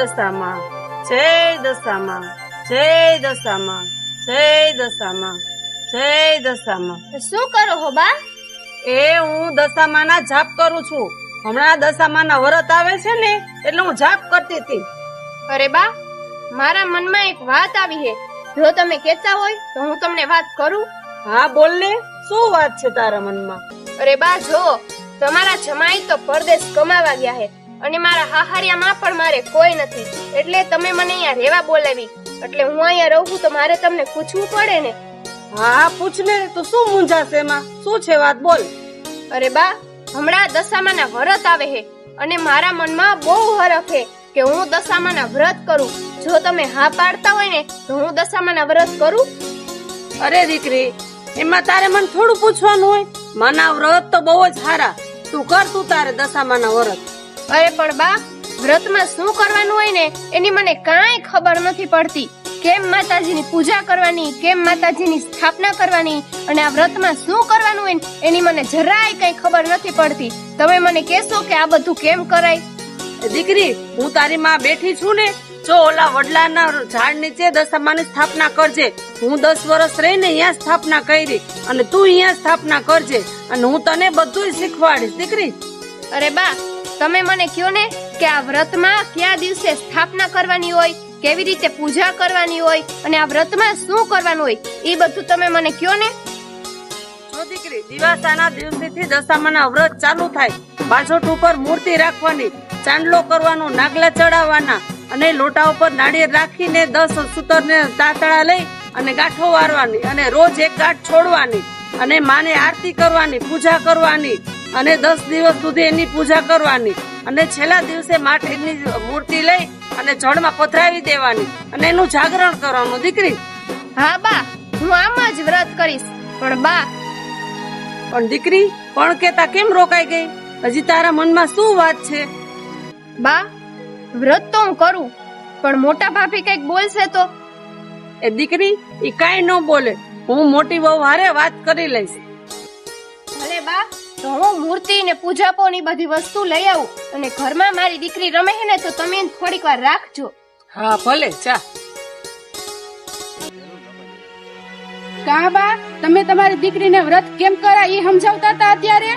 દશામાં, જય દશામાં, જય દશામાં, જય દશામાં, જય દશામાં. શું કરો હો બા? એ હું દશામાના જાપ કરું છું. હમણાં દશામાના વ્રત આવે છે ને એટલે હું જાપ કરતી હતી. અરે બા, મારા મનમાં એક વાત આવી છે. જો તમે કહેતા હોય તો હું તમને વાત કરું. હા બોલ ને, શું વાત છે તારા મનમાં? અરે બા જો, તમારા જમાઈ તો પરદેશ કમાવા ગયા છે અને મારા હાહરિયામાં પણ મારે કોઈ નથી, એટલે તમે મને અહીંયા રહેવા બોલાવી. એટલે હું અહીંયા રહું છું તો મારે તમને પૂછવું પડે ને. હા પૂછ ને, તો શું મૂંઝાશે એમાં? શું છે વાત બોલ. અરે બા, હમણાં દશામાના વ્રત આવે છે અને મારા મનમાં બહુ હરખ છે કે હું દશામાના વ્રત કરું. જો તમે હા પાડતા હોય ને તો હું દશામાના વ્રત કરું. અરે દીકરી, એમાં તારે મને થોડું પૂછવાનું હોય? માના વ્રત તો બહુ જ સારા, તું કર તું તારે દશામાના વ્રત. અરે પણ બા, વ્રતમાં શું કરવાનું હોય ને એની મને કાંઈ ખબર નથી પડતી. કેમ માતાજીની પૂજા કરવાની, કેમ માતાજીની સ્થાપના કરવાની અને આ વ્રતમાં શું કરવાનું હોય એની મને જરાય કઈ ખબર નથી પડતી. તમે મને કહેશો કે આ બધું કેમ કરાય? દીકરી, હું તારી માં બેઠી છું ને, જો ઓલા વડલાના ઝાડ નીચે દશામાની સ્થાપના કરજે. હું 10 વર્ષ રહીને અહીંયા સ્થાપના કરી અને તું અહીંયા સ્થાપના કરજે અને હું તને બધું શીખવાડીશ દીકરી. અરે બા, તમે મને કહો ને કે આ વ્રતમાં કયા દિવસે સ્થાપના કરવાની હોય, કેવી રીતે પૂજા કરવાની હોય અને આ વ્રતમાં શું કરવાનું હોય એ બધું તમે મને કહો ને. જો દીકરી, દિવાસાના દિવસેથી દશામાના વ્રત ચાલુ થાય. બાજોટ ઉપર મૂર્તિ રાખવાની, ચાંદલો કરવાનો, નાગલા ચડાવવાના અને લોટા ઉપર નાળિયેર રાખીને 10 સૂતરને તાતણા લઈ અને ગાંઠો વારવાની અને રોજ એક ગાંઠ છોડવાની અને માને આરતી કરવાની, પૂજા કરવાની અને 10 દિવસ સુધી એની પૂજા કરવાની અને છેલ્લા દિવસે માટીની મૂર્તિ લઈ અને જળમાં પધરાવી દેવાની અને એનું જાગરણ કરવાનું દીકરી. હા બા, હું આમ જ વ્રત કરીશ. પણ બા, પણ દીકરી, પણ કેતા કેમ રોકાઈ ગઈ? હજી તારા મનમાં શું વાત છે? બા, વ્રત તો હું કરું પણ મોટા ભાભી કઈક બોલશે તો? એ દીકરી, ઈ કાઈ ન બોલે. હું મોટી વહુ હારે વાત કરી લઈશ. ભલે બા, તો હું મૂર્તિ ને પૂજાપો ની બધી વસ્તુ લઈ આવું અને ઘરમાં મારી દીકરી રમે છે ને તો તમે એને થોડીક વાર રાખજો. હા ભલે, ચા. કા બા, તમે તમારી દીકરીને વ્રત કેમ કરાય એ સમજાવતા હતા અત્યારે?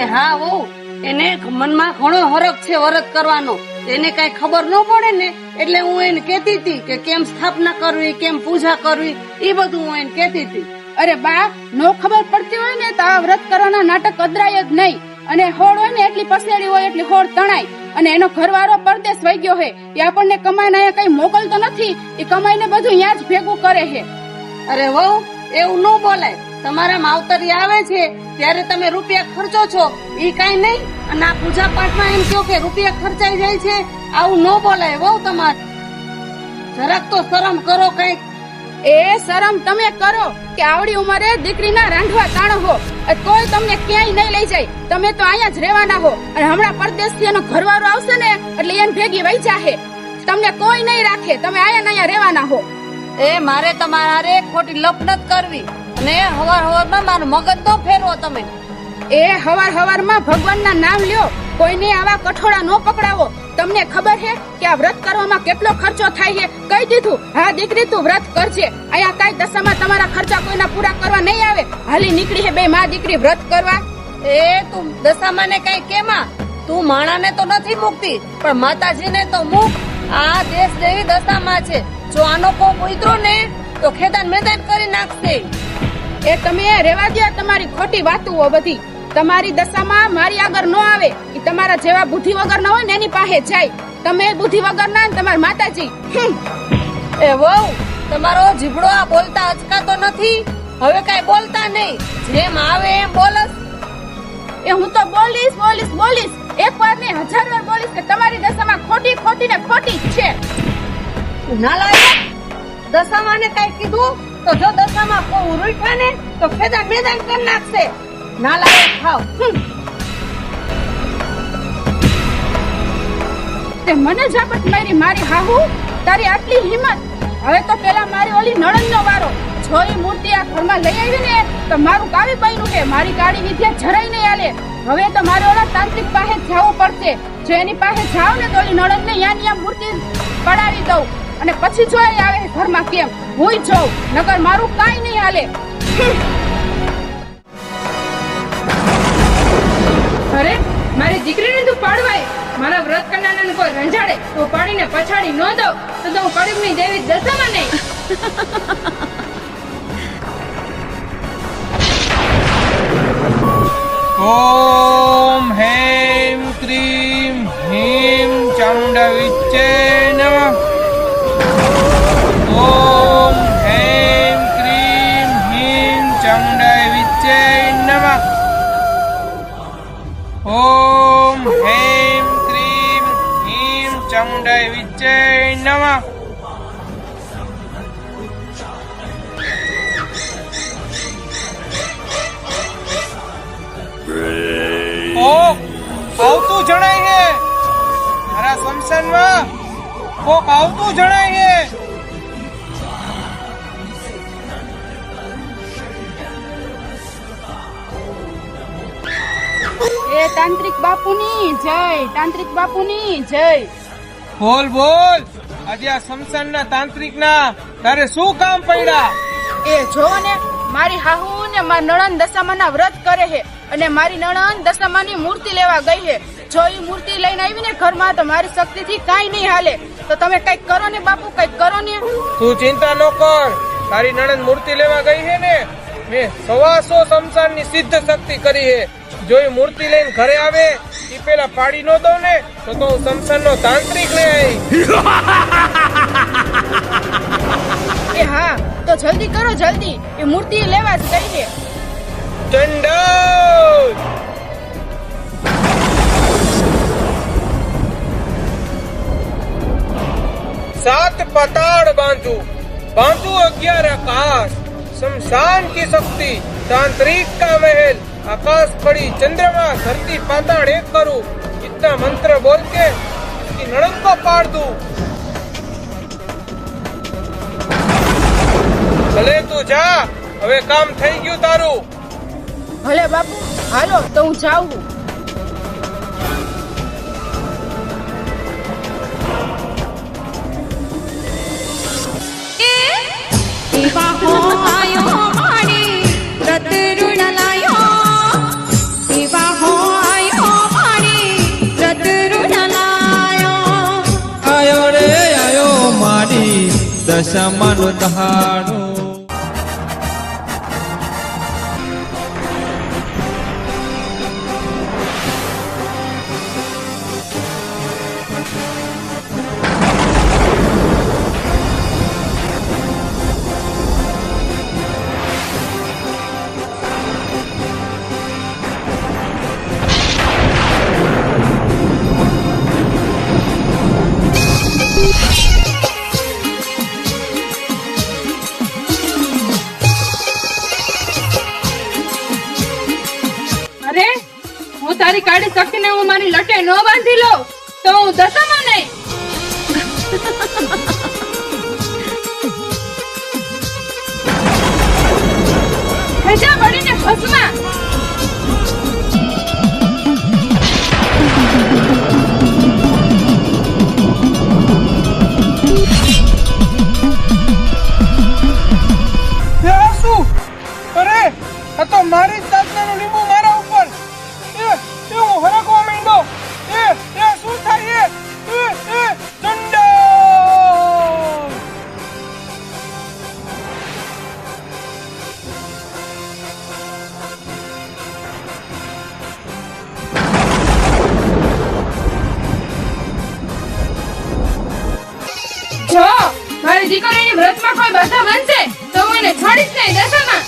એ હા વહુ, એને મનમાં ઘણો હરખ છે વ્રત કરવાનો. એને કઈ ખબર ન પડે ને એટલે હું એને કેતી હતી કે કેમ સ્થાપના કરવી, કેમ પૂજા કરવી, એ બધું હું એને કેતી હતી. અરે બા, નો ખબર પડતી હોય ને તો આ વ્રત કરવાના નાટક અદરાય જ નહીં. અને હોળ હોય ને એટલી પસેડી હોય એટલી હોળ તણાય. અને એનો ઘરવાળો પરદેશ વહી ગયો હે, એ આપણને કમાઈને અહીંયા કઈ મોકલતો નથી, એ કમાઈને બધું અહીંયા જ ભેગું કરે છે. અરે વહુ, એવું ન બોલાય. તમારા માવતરી આવે છે ત્યારે તમે રૂપિયા ખર્ચો છો, ઈ કઈ નહીં. અને આ પૂજા પાઠમાં એમ કહો કે રૂપિયા ખર્ચાઈ જાય છે, આવું ન બોલાય વહુ. તમારે જરાક તો શરમ કરો કઈક. એ શરમ તમે કરો કે આવડી ઉંમરે દીકરીના રાંધવા તાણો હો, કોઈ તમને ક્યાંય નહીં લઈ જાય. તમે તો અહીંયા જ રહેવાના હો અને હમણાં પરદેશથી એનો ઘરવાળો આવશે ને એટલે એને ભેગી વહી જાહે. તમને કોઈ નહીં રાખે, તમે અહીંયા રહેવાના હો. એ મારે તમારે ખોટી લપ નથી કરવી અને હવાર હવારમાં મારું મગજ તો ફેરવો તમે. એ હવાર હવારમાં ભગવાનના નામ લ્યો, કોઈને આવા કઠોળા ન પકડાવો. તમને ખબર છે કે આ વ્રત કરવામાં કેટલો ખર્ચો થાય છે? કહી દીધું. હા દીકરી, તું વ્રત કરજે. અહીંયા કઈ દશામાં તમારા ખર્ચા કોઈના પૂરા કરવા નહીં આવે. હાલી નીકળી છે બે માં દીકરી વ્રત કરવા. એ તું દશામાં ને કઈ કેમાં? તું માણાને તો નથી મૂકતી પણ માતાજીને તો મૂક. આ દેશ દેવી દશામાં છે. જો આનો કોપ ઉતરો ને તો ખેદાન મેદાન કરી નાખશે. એ તમે રેવા દો તમારી ખોટી વાતો બધી. તમારી દશામાં મારી આગળ ન આવે. એ તમારા જેવા બુદ્ધિ વગર ના હોય ને એની પાસે જાય. તમે બુદ્ધિ વગર ના, તમારા માતાજી. એ વહુ, તમારો જીભડો આ બોલતા અચકાતો નથી. હવે કઈ બોલતા નહીં, જેમ આવે એમ બોલસ. એ હું તો બોલીશ બોલીશ બોલીશ, એક વાર ને 1000 વાર બોલીશ કે તમારી દશામાં ખોટી ખોટી ને ખોટી જ છે. નાલાયક, દશામાં ને કઈ કીધું તો જો દશામાં કોઈ રૂઠા ને તો ખેદાન મેદાન કરી નાખશે. નાલાયક થાવ. તે મને જાપત મારી મારી હાહુ, તારી આટલી હિંમત? હવે તો પેલા મારી ઓલી નણંદનો વારો. જો એ મૂર્તિ આ ઘરમાં લઈ આવી ને તો મારું કાવી બન્યું છે. મારી કાળી વિદ્યા જરાય નહીં હાલે. હવે તો મારે ઓલા તાંત્રિક પાસે જવું પડશે. જો એની પાસે જાવ ને તો ઓલી નણંદને યા મૂર્તિ પડાવી દઉં અને પછી જો એ આવે ઘરમાં કેમ હું જોઉં, નકર મારું કાંઈ નહીં હાલે. અરે મારી દીકરીને તું પાડવાય, મારા વ્રત કરનારને કોઈ રંજાડે તો પાડીને પછાડી ન દઉં તો હું કડીની દેવી દશામાં નહીં. ઓમ હેમ ક્રીમ હીમ ચામુંડા વિચ્ચે નમઃ. ઓમ હેમ ક્રીમ હીમ ચામુંડા વિચ્ચે નમઃ. ઓમ હેમ ક્રીમ હીમ ચામુંડા વિચ્ચે નમઃ. આવતું જણાય છે મારા સ્મશાનમાં, કોક આવતું જણાય છે. એ તાંત્રિક બાપુની જય, તાંત્રિક બાપુની જય. બોલ બોલ, આજે આ સ્મશાનના તાંત્રિકના તારે શું કામ પડ્યા? એ જો ને મારી હાહુ ને મારી નણંદ દશામાના વ્રત કરે છે અને મારી નણંદ દશામાની મૂર્તિ લેવા ગઈ છે. જો એ મૂર્તિ લઈને આવી ને ઘરમાં તો મારી શક્તિથી કાંઈ નહીં હાલે. તો તમે કઈક કરો ને બાપુ, કઈક કરો ને. તું ચિંતા ન કર, તારી નણંદ મૂર્તિ લેવા ગઈ છે ને, મેં 125 સ્મશાનની સિદ્ધ શક્તિ કરી છે. જો એ મૂર્તિ લઈને ઘરે આવે એ પેલા પાડી ન દઉં ને તો હું સ્મશાનનો તાંત્રિક લઈ આવી. એ હા તો જલ્દી કરો, જલ્દી. એ મૂર્તિ લેવા જ ગઈ છે. ચંડળ सात पताड़ बांधू, बांधू 11 आकाश, शमशान की शक्ति, तांत्रिक का महल, आकाश पड़ी चंद्रमा, धरती पाताड़ एक करूं, इतना मंत्र बोल के इसकी नड़क को पाड़ दूं. भले तू जा, હવે કામ થઈ ગયું તારું. ભલે બાપુ, હાલો તો હું જાઉં. વિવાહો આયો માડી વ્રત ઋણ લાયો, વિવાહો આયો માડી વ્રત ઋણ લાયો. આયો રે આયો મારી દશામાનો દહાડો. અરે હું તારી કાળી શક્તિને હું મારી લટે ન બાંધી લઉં તો હું દશામાં નહીં. ખેંચા પડીને ભસ્મા. એ આ શું? અરે આ તો મારી જ સાધનાનું લીંબુ મારા ઉપર. એ હું હરકવા માંડ્યો. એ શું થાય? એ ચંડા. જો મારી દીકરીની વ્રતમાં કોઈ બાધા બનશે તો હું એને છોડીશ નહીં દશામાં.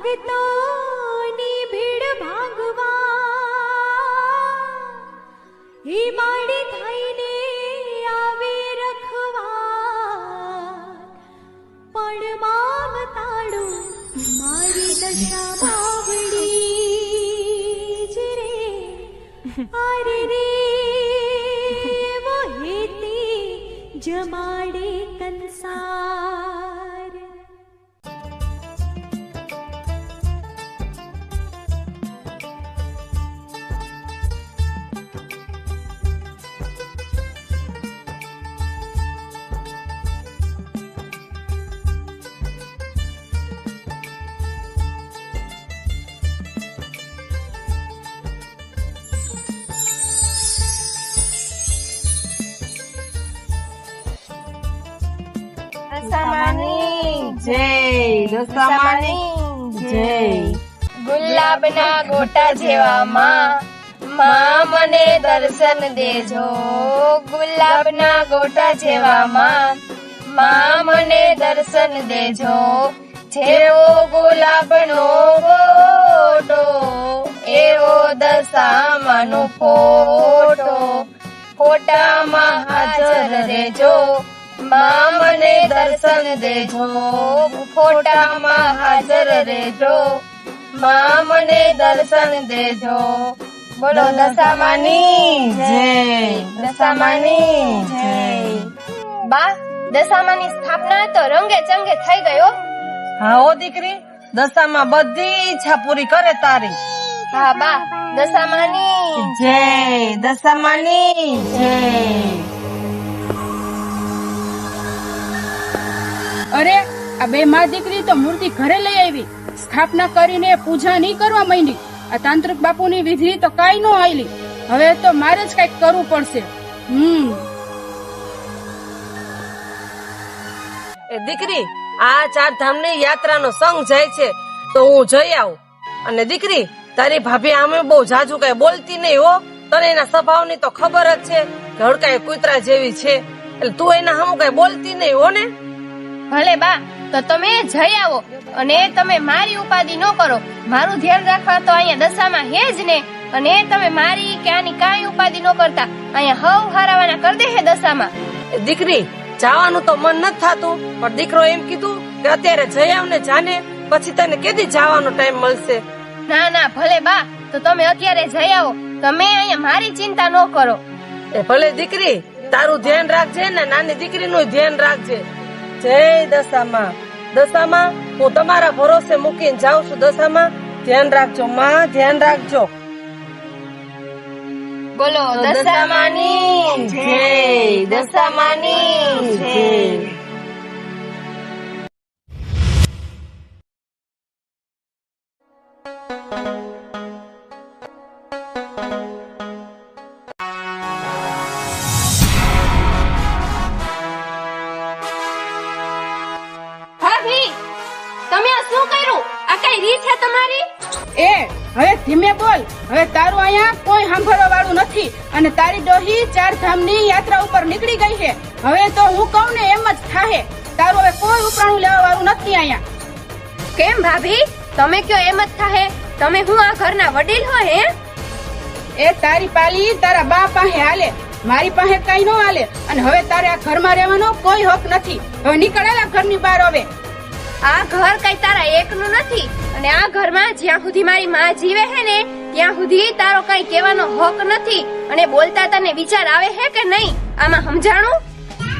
ભક્તોની ભીડ ભાગવા હે માડી થઈને આવે રખવા પણ મામ તાળું મારી દશા બાવડી જ રે અરે રે વો હેતી જમાડે કંસાર. ગુલાબના ગોટા જેવા માં મને દર્શન દેજો. ગુલાબના ગોટા જેવા માં મને દર્શન દેજો. જેવો ગુલાબનો ગોટો એવો દશામાનો ફોટો. ફોટામાં હાજર રહેજો માં મને દર્શન દેજો. ફોટામાં હાજર રહેજો માં મને દર્શન દેજો. બોલો દશામાની જય. દશામાની જય. બા, દશામાની સ્થાપના તો રંગે ચંગે થઈ ગયો. હા ઓ દીકરી, દશામાં બધી ઈચ્છા પૂરી કરે તારી. હા બા, દશામાની જય. દશામાની જય. અરે આ બે માં દીકરી તો મૂર્તિ ઘરે લઈ આવી, સ્થાપના કરીને પૂજા નહીં કરવા માંડી. આ તાંત્રિક બાપુની વિધિ તો કાઈ ન આયલી. હવે તો મારે જ કઈક કરવું પડશે. એ દીકરી, આ 4 ધામની યાત્રાનો સંઘ જાય છે તો હું જઈ આવું. અને દીકરી, તારી ભાભી આમે બહુ જાજુ કઈ બોલતી નહીં હો. તને એના સ્વભાવની તો ખબર જ છે કે હડકાય કૂતરા જેવી છે, એટલે તું એના સામું કઈ બોલતી નહીં હો ને. ભલે બા, તો તમે જઈ આવો અને તમે મારી ઉપાધિ ન કરો. મારું ધ્યાન રાખવા તો અહીંયા દશામાં હે જ ને. અને તમે મારી કે આની કાંઈ ઉપાધિ ન કરતા અહીંયા હવ હારાવાના કરી દે હે દશામાં. એ દીકરી, જવાનું તો મન નથી થાતું, પણ દીકરો એમ કીધું કે અત્યારે જઈ આવ ને જાને, પછી તને કેદી જવાનો ટાઈમ મળશે. ના ના ભલે બા, તો તમે અત્યારે જઈ આવો. તમે અહીંયા મારી ચિંતા ન કરો. એ ભલે દીકરી, તારું ધ્યાન રાખજે ને નાની દીકરીનું ધ્યાન રાખજે. જય દશામાં. દશામાં, હું તમારા ભરોસે મૂકીને જાઉં છું. દશામાં, ધ્યાન રાખજો માં, ધ્યાન રાખજો. બોલો દશામાની જય. દશામાની જય. એ હવે ધીમે બોલ. હવે તારું અહીંયા કોઈ સાંભળવા વાળું નથી અને તારી ડોહી 4 ધામની યાત્રા ઉપર નીકળી ગઈ છે. હવે તો હું કહું ને એમ જ થાહે. તારું હવે કોઈ ઉપરાણું લેવા વાળું નથી અહીંયા. કેમ ભાભી, તમે કયો એમ જ થાહે? તમે હું આ ઘરના વડીલ હો હે? એ તારી પાલી તારા બા પાસે હાલે, મારી પાસે કઈ નો હાલે. અને હવે તારે આ ઘરમાં રહેવાનો કોઈ હક નથી. હવે નીકળેલા ઘરની બહાર. હવે આ ઘર કઈ તારા એકનું નથી અને આ ઘરમાં જ્યાં સુધી મારી માં જીવે હે ને ત્યાં સુધી તારો કઈ કહેવાનો હક નથી. અને બોલતા તને વિચાર આવે હે કે નહીં? આમાં સમજાણું?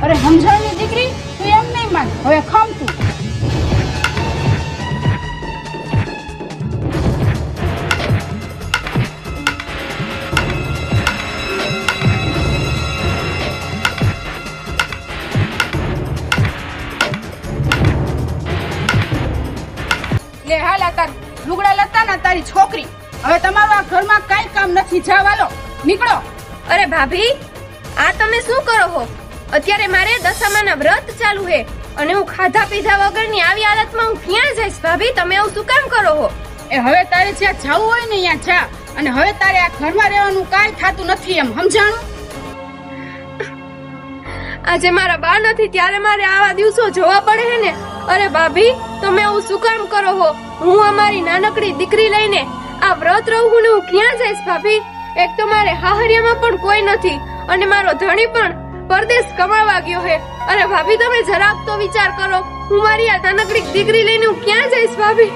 અરે સમજાવની દીકરી, તું એમ નહીં માન. હવે ખમ તું. લે હાલ આ તાર લુગડા લતા ના તારી છોકરી. હવે તમારું આ ઘરમાં કઈ કામ નથી. જાવાલો, નીકળો. અરે ભાભી, આ તમે શું કરો હો? અત્યારે મારે દશામાના વ્રત ચાલુ હે અને હું ખાધા પીધા વગરની આવી હાલતમાં હું ક્યાં જઈશ? ભાભી, તમે આવું શું કામ કરો હો? એ હવે તારે જ્યાં જવું હોય ને ત્યાં જા. અને હવે તારે આ ઘરમાં રહેવાનું કાંઈ થતું નથી. એમ સમજાણું? આજે મારા બા નથી ત્યારે મારે આવા દિવસો જોવા પડે હે ને. અરે ભાભી, તમે આવું શું કામ કરો હો? હું અમારી નાનકડી દીકરી લઈને આ વ્રત રહું ને હું ક્યાં જઈશ ભાભી? એક તો મારે હાહરિયામાં પણ કોઈ નથી અને મારો ધણી પણ પરદેશ કમાવા ગયો હે. અરે ભાભી, તમે જરાક તો વિચાર કરો. હું મારી આ નાનકડી દીકરી લઈને હું ક્યાં જઈશ ભાભી?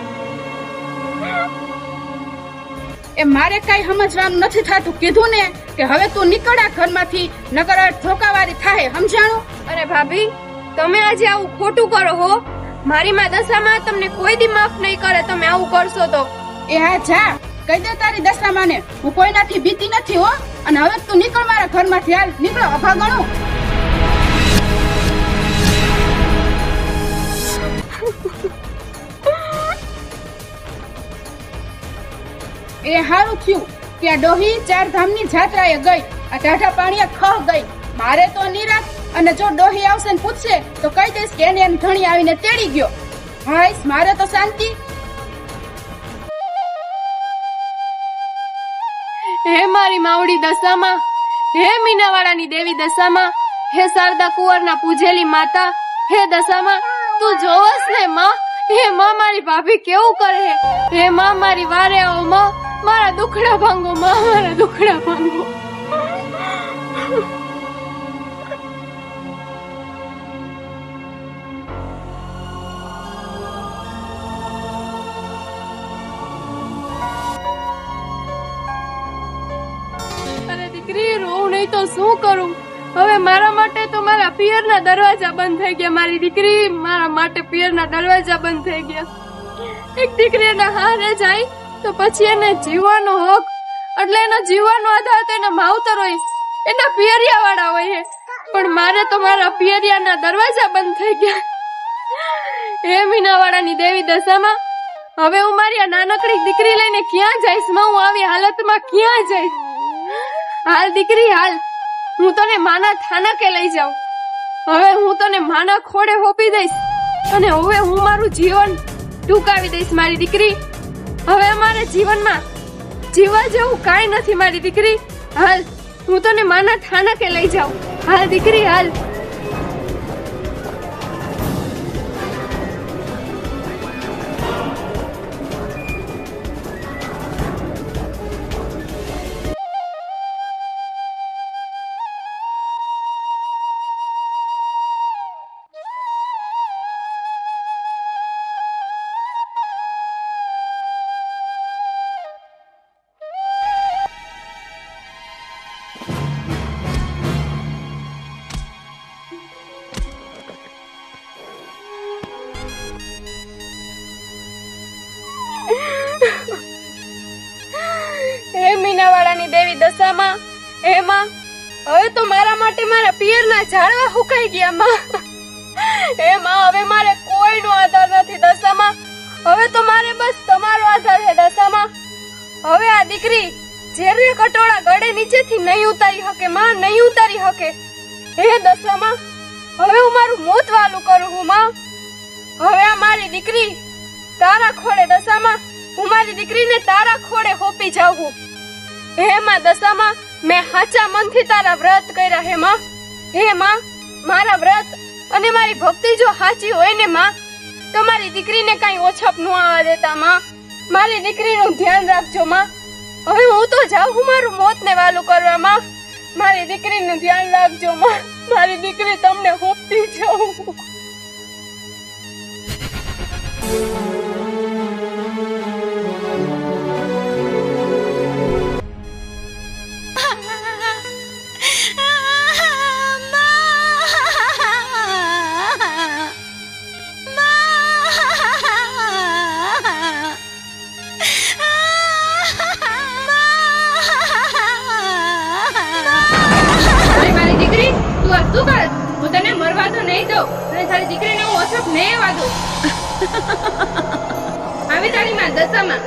એ મારે કઈ સમજવાનું નથી થતું. કીધું ને કે હવે તું નીકળ આ ઘરમાંથી, નકર ધોકાવારી થાય. સમજાણું? અરે ભાભી, તમે આજે આવું ખોટું કરો હો. મારી માં દશામાં તમને કોઈ દી માફ નહીં કરે તમે આવું કરશો તો. એ હા, જા કહી દે તારી દશામાને, હું કોઈનાથી બીતી નથી હો. અને હવે તું નીકળ મારા ઘરમાંથી. હાલ નીકળો, અભાગણું. એ હારું થયું કે આ ડોહી 4 ધામની જાત્રાએ ગઈ, આ ટાઢા પાણીએ ખહ ગઈ. મારે તો નિરાશ. અને જો ડોહી આવશે ને પૂછશે તો કહી દઈશ કે એને એની ધણી આવીને તેડી ગયો. હાઈસ, મારે તો શાંતિ. હે મારી માવડી દશામાં, હે મીનાવાળાની દેવી દશામાં, હે શારદા કુંવરના પૂજેલી માતા, હે દશામાં તું જોવસ ને માં? હે માં, મારી ભાભી કેવું કરે? હે માં, મારી વારે આવો માં, મારા દુખડા ભાંગો માં, મારા દુખડા ભાંગો. અરે દીકરી, રોઉં નહીં તો શું કરું? હવે મારા માટે તો મારા પિયરના દરવાજા બંધ થઈ ગયા. મારી દીકરી, મારા માટે પિયરના દરવાજા બંધ થઈ ગયા. એક દીકરી એના હારે જાય તો પછી એને જીવવાનો હક, એટલે એનો જીવવાનો આધાર તો એના માવતર હોય, એના પિયરિયા વાળા હોય. પણ મારે તો મારા પિયરિયાના દરવાજા બંધ થઈ ગયા. હે મીનાવાળાની દેવી દશામાં, હવે હું મારી આ નાનકડી દીકરી લઈને ક્યાં જઈશ માં? હું આવી હાલતમાં ક્યાં જઈશ? હાલ દીકરી હાલ, હું તને માના થાનકે લઈ જાઉં. હવે હું તને માના ખોડે હોપી દઈશ અને હવે હું મારું જીવન ટૂંકાવી દઈશ મારી દીકરી. હવે અમારે જીવનમાં જીવવા જેવું કાંઈ નથી મારી દીકરી. હાલ, હું તને માના થાનકે લઈ જાઉં. હાલ દીકરી હાલ. હે મીનાવાળાની દેવી દશામાં, હે માં, હવે તો મારા માટે મારા પિયરના ઝાડવા હુકાઈ ગયા માં. હે માં, હવે મારે કોઈનો આધાર નથી દશામાં. હવે તો મારે બસ તમારો આધાર છે દશામાં. હવે આ દીકરી ઝેરને કટોળા ગળે નીચેથી નહીં ઉતારી શકે માં, નહીં ઉતારી શકે. હે દશામાં, હવે હું મારું મોત વાલું કરું હું માં. હવે આ મારી દીકરી તારા ખોળે દશામાં, હું મારી દીકરીને તારા ખોળે હોપી જાઉં. હે માં દશામાં, મેં હાચા મનથી તારા વ્રત કર્યા. હે માં, હે માં, મારા વ્રત અને મારી ભક્તિ જો સાચી હોય ને માં, તો મારી દીકરીને કઈ ઓછપ ન આવવા દેતા માં. મારી દીકરીનું ધ્યાન રાખજો માં. હવે હું તો જાઉં હું મારું મોત ને વાલું કરવા માં. મારી દીકરીનું ધ્યાન રાખજો માં. મારી દીકરી તમને હોપતી જાઉં. હું તને મરવા તો નહીં દઉં અને તારી દીકરીને હું ઓછપ નહીં આવવા દઉં. આવી તારી માં દશામાં.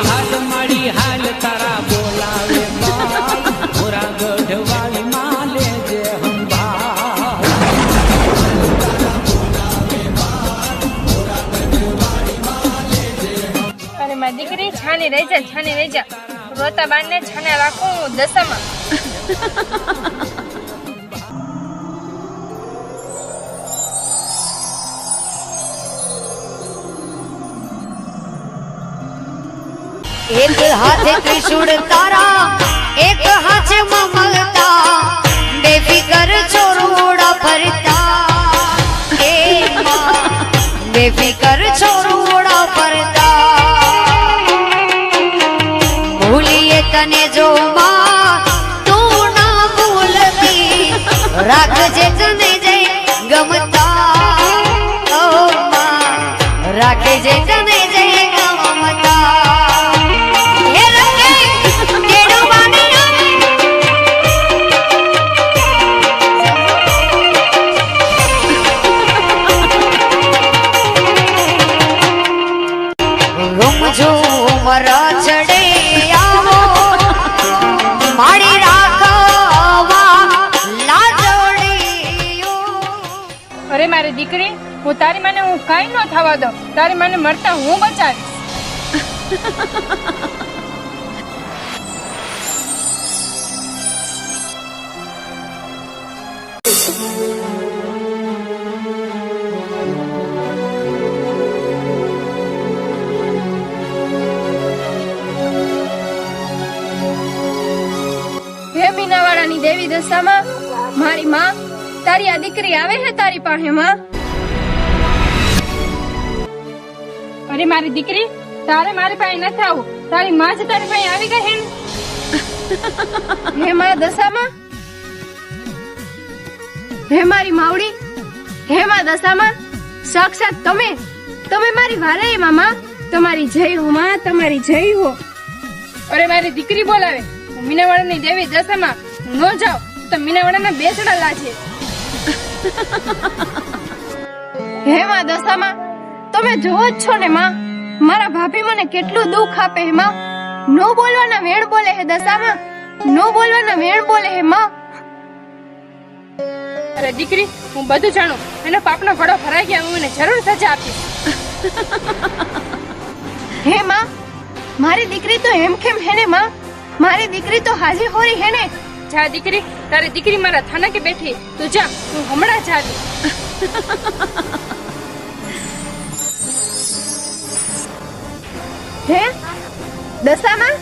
હાલ મારી હાલ તારા બોલાવે મોરા ગઢવાળી માં લેજે હંભા. મારી દીકરી છાની રહી જા રોતા બાને છાને રાખું હું દશામાં. એક હાથે ત્રિશૂળ તારા એક હાથે મમતા બેફિકર છોરુડા ફરતા એ માં બેફિકર છોરુડા ફરતા ભૂલીએ તને જો માં તું ના ભૂલતી રાખજે તને જય ગમતા ઓ માં રાખજે તને જય ગમતા. ચડે આવો મારી રાખવા લાજડીઓ. અરે મારી દીકરી, હું તારી માને હું કાઈ ન થવા દઉં. તારી માને મરતા હું બચાવીશ. હે મીનાવાળાની દેવી દશામાં મારી માં, તારી આ દીકરી આવે છે તારી પાસે માં. અરે મારી દીકરી, તારે મારી પાસે નથી આવું. તારી માં જ તારી પાસે આવી ગઈ હે ને. હે માં દશામાં, હે મારી માવડી, હે માં દશામાં, સાક્ષાત તમે મારી વારે મામા. તમારી જય હો માં, તમારી જય હો. અરે મારી દીકરી બોલાવે. મીનાવાળાની દેવી દશામાં ન જાવ તો મીનાવાળાના બેસડા લાજે. હે માં દશામાં, તમે જોવો જ છો ને માં, મારા ભાભી મને કેટલું દુઃખ આપે હે માં. નો બોલવાના વેણ બોલે હે દશામાં, નો બોલવાના વેણ બોલે હે માં. અરે દીકરી, હું બધું જાણું. એનો પાપનો ઘડો ભરાઈ ગયા, હું એને જરૂર સજા આપીશ. હે માં, મારી દીકરી તો હેમખેમ હે ને માં. મારી દીકરી તો હાજી હોરી હે ને. જા દીકરી, તારી દીકરી મારા થાના કે બેઠી. તું જા, હું હમણાં જ આવી. હે દશામાં,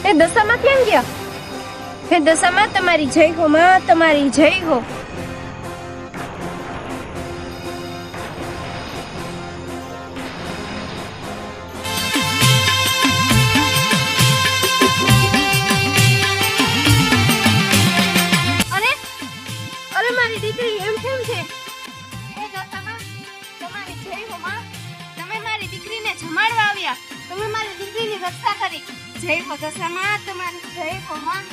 એ દશામાં ક્યાં ગયા? હે દશામાં, તમારી જય હો માં, તમારી જય હો. તમે મારી દીકરીની રક્ષા કરી. જય હો દશામાં, તમારી જય હો માં.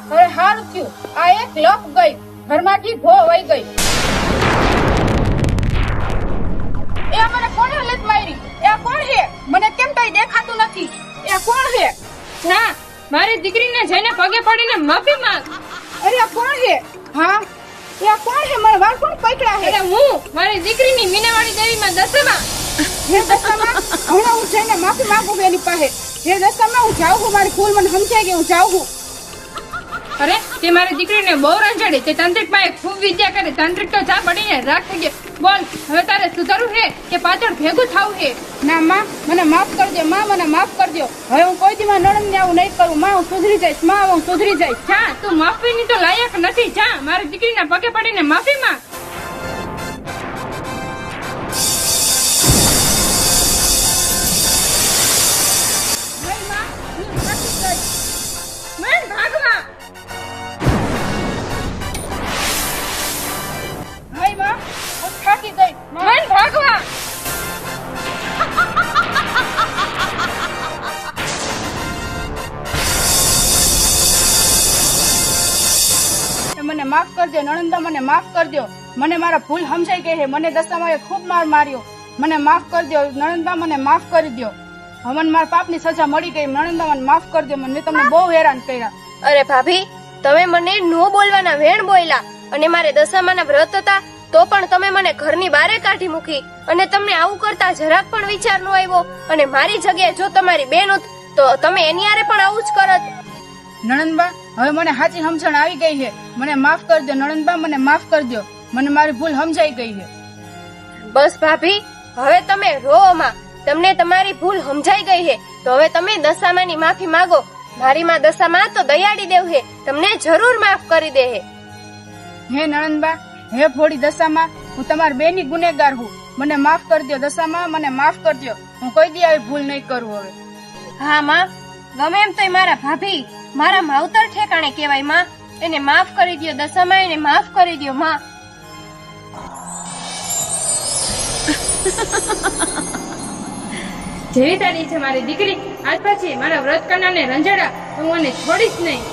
હવે હારું થયું, આ એક લપ ગઈ, ઘરમાંથી ભો વઈ ગઈ. એ મને કોણે લત મારી? એ કોણ છે? મને કેમ કઈ દેખાતું નથી. એ કોણ છે? ના, મારી દીકરીને જઈને પગે પડીને માફી માંગ. અરે કોણ છે? હા, એ કોણ છે? મને વાળ કોણ પકડ્યા છે? અરે હું મારી દીકરીની મીનાવાળી દેવીમાં દશામાં. હે દશામાં, હમણાં હું જઈને માફી માંગુ છું એની પાસે. હે દશામાં, હું જાઉં છું, મારી ભૂલ મને સમજાય ગઈ, હું જાઉં છું. અરે તે મારી દીકરીને બહુ રંજાડી. તે તાંત્રિક પાસે ખૂબ વિદ્યા કરે. તાંત્રિક તો ચા પડીને રાખ થઈ ગયો. બોલ, હવે તારે સુધારવું છે કે પાછળ ભેગું થવું છે? ના માં, મને માફ કરજો માં, મને માફ કરજો. હવે હું કોઈ દી મારા નણંદને આવું નહીં કરું માં. હું સુધરી જઈશ માં, હું સુધરી જઈશ. જા, તું માફીની તો લાયક નથી. જા, મારી દીકરીના પગે પડીને માફી માંગ. મને માફ કરજો નણંદા, મને માફ કરજો. મને મારા ભૂલ સમજાઈ ગઈ છે. મને દશામાએ ખૂબ માર માર્યો. મને માફ કરજો નણંદા, મને માફ કરી દો. હવે મારા પાપની સજા મળી ગઈ. નણંદા, મને માફ કરજો. મને તમને બહુ હેરાન કર્યા. અરે ભાભી, તમે મને નો બોલવાના વેણ બોલ્યા અને મારે દશામાના વ્રત હતા તો પણ તમે મને ઘરની બહાર કાઢી મૂકી અને તમને આવું કરતા જરાક પણ વિચાર ન આવ્યો અને મારી જગ્યાએ જો તમારી બેન હોત તો તમે એની હારે પણ આવું જ કરત. નણંદબા હવે મને સાચી સમજણ આવી ગઈ છે. મને માફ કરી દો નણંદબા, મને માફ કરી દો. મને મારી ભૂલ સમજાઈ ગઈ છે. બસ ભાભી, હવે તમે રો માં. તમને તમારી ભૂલ સમજાઈ ગઈ છે તો હવે તમે દશામાની માફી માંગો. મારી માં દશામાં તો દયાળી દેવ છે, તમને જરૂર માફ કરી દે છે. હે નણંદબા, હે ભોળી દશામાં, હું તમારી બેની ગુનેગાર હું. મને માફ કરી દો દશામાં, મને માફ કરી દો. હું કોઈ દી આવી ભૂલ નહીં કરું હવે. હા માં, ગમે એમ તો મારા ભાભી મારા માવતર ઠેકાણે કહેવાય માં. એને માફ કરી દો દશામાં, એને માફ કરી દો માં. જેવી તારી છે મારી દીકરી, આજ પછી મારા વ્રત કરનારને રંજાડા તો હું એને છોડીશ નહીં.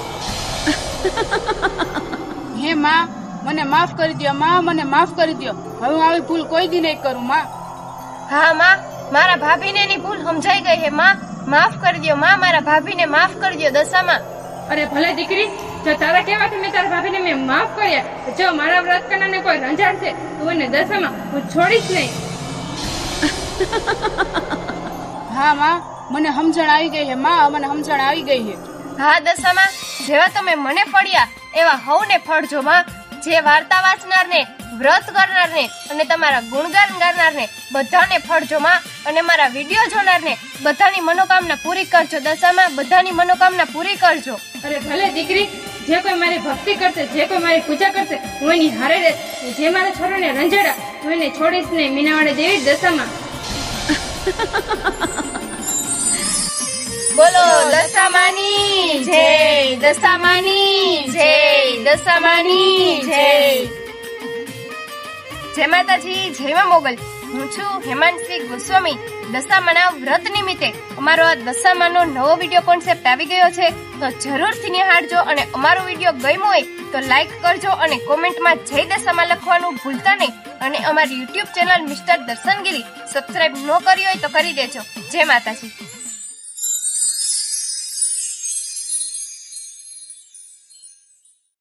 હે માં, મને માફ કરી દો માં, મને માફ કરી દો. હવે હું આવી ભૂલ કોઈ દી નહીં કરું માં. હા માં, મારા ભાભીને એની ભૂલ સમજાઈ ગઈ છે માં. માફ કરી દો માં, મારા ભાભીને માફ કરી દો દશામાં. અરે ભલે દીકરી, જો તારા કહેવાથી મેં તારા ભાભીને મેં માફ કર્યા. જો મારા વ્રત કરનારને કોઈ રંજાડશે તો એને દશામાં હું છોડીશ નહીં. હા માં, મને સમજણ આવી ગઈ છે માં, મને સમજણ આવી ગઈ છે. હા દશામાં, જેવા તમે મને ફળ્યા એવા હવને ફળજો માં. જે વાર્તા વાંચનારને, વ્રત કરનારને અને તમારા ગુણગાન ગાનારને બધાને ફળજો માં. અને મારા વિડીયો જોનારને બધાની મનોકામના પૂરી કરજો દશામાં, બધાની મનોકામના પૂરી કરજો. અરે ભલે દીકરી, જે કોઈ મારી ભક્તિ કરશે, જે કોઈ મારી પૂજા કરશે હું એની હારે રહીશ. જે મારા છોરાને રંજાડા હું એને છોડીશ નહીં. મીનાવાળે દેવી દશામાં. બોલો દશામાની જય, દશામાની જય, દશામાની જય. જય માતાજી, જય મા મોગલ. હું છું હેમાંશી ગોસ્વામી. દશામાના વ્રત નિમિત્તે અમારો આ દશામાનો નવો વિડીયો કોન્સેપ્ટ આવી ગયો છે તો જરૂરથી નિહાળજો. અને અમારો વિડીયો ગમ્યો હોય તો લાઈક કરજો અને કોમેન્ટમાં જય દશામાં લખવાનું ભૂલતા નહીં. અને અમારી યુટ્યુબ ચેનલ મિસ્ટર દર્શનગીરી સબસ્ક્રાઇબ ન કરી હોય તો કરી દેજો. જય માતાજી.